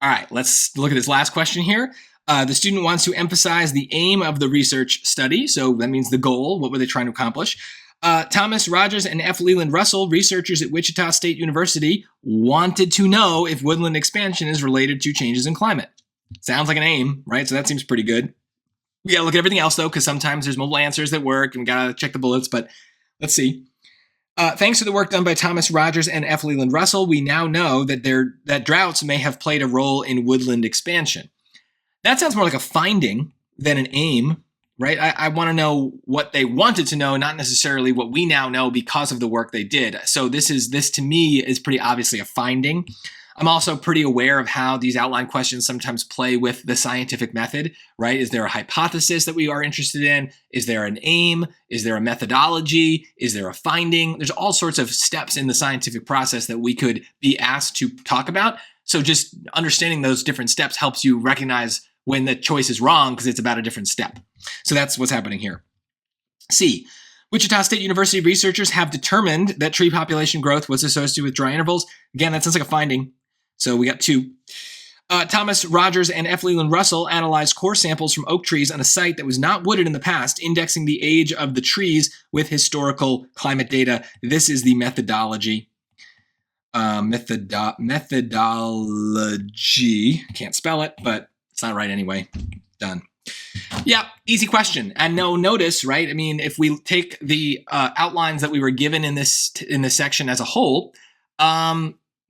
All right, let's look at this last question here. The student wants to emphasize the aim of the research study. So that means the goal. What were they trying to accomplish? Thomas Rogers and F. Leland Russell, researchers at Wichita State University, wanted to know if woodland expansion is related to changes in climate. Sounds like an aim, right? So that seems pretty good. We gotta look at everything else though, because sometimes there's multiple answers that work and we gotta check the bullets, but let's see. Thanks to the work done by Thomas Rogers and F. Leland Russell, we now know that droughts may have played a role in woodland expansion. That sounds more like a finding than an aim, right? I want to know what they wanted to know, not necessarily what we now know because of the work they did. So this to me is pretty obviously a finding. I'm also pretty aware of how these outline questions sometimes play with the scientific method, right? Is there a hypothesis that we are interested in? Is there an aim? Is there a methodology? Is there a finding? There's all sorts of steps in the scientific process that we could be asked to talk about. So just understanding those different steps helps you recognize when the choice is wrong because it's about a different step. So that's what's happening here. C. Wichita State University researchers have determined that tree population growth was associated with dry intervals. Again, that sounds like a finding. So we got 2. Thomas Rogers and F. Leland Russell analyzed core samples from oak trees on a site that was not wooded in the past, indexing the age of the trees with historical climate data. This is the methodology. Methodology. Can't spell it, but it's not right anyway. Done. Yeah, easy question. And no, notice, right? I mean, if we take the outlines that we were given in this section as a whole,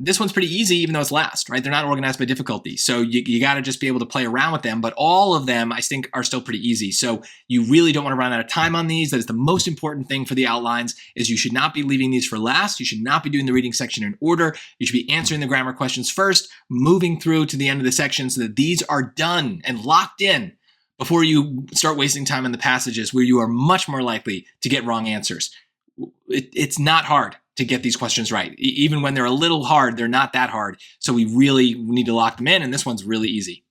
this one's pretty easy, even though it's last, right? They're not organized by difficulty. So you got to just be able to play around with them. But all of them, I think, are still pretty easy. So you really don't want to run out of time on these. That is the most important thing for the outlines is you should not be leaving these for last. You should not be doing the reading section in order. You should be answering the grammar questions first, moving through to the end of the section so that these are done and locked in before you start wasting time in the passages where you are much more likely to get wrong answers. It's not hard to get these questions right. Even when they're a little hard, they're not that hard. So we really need to lock them in, and this one's really easy.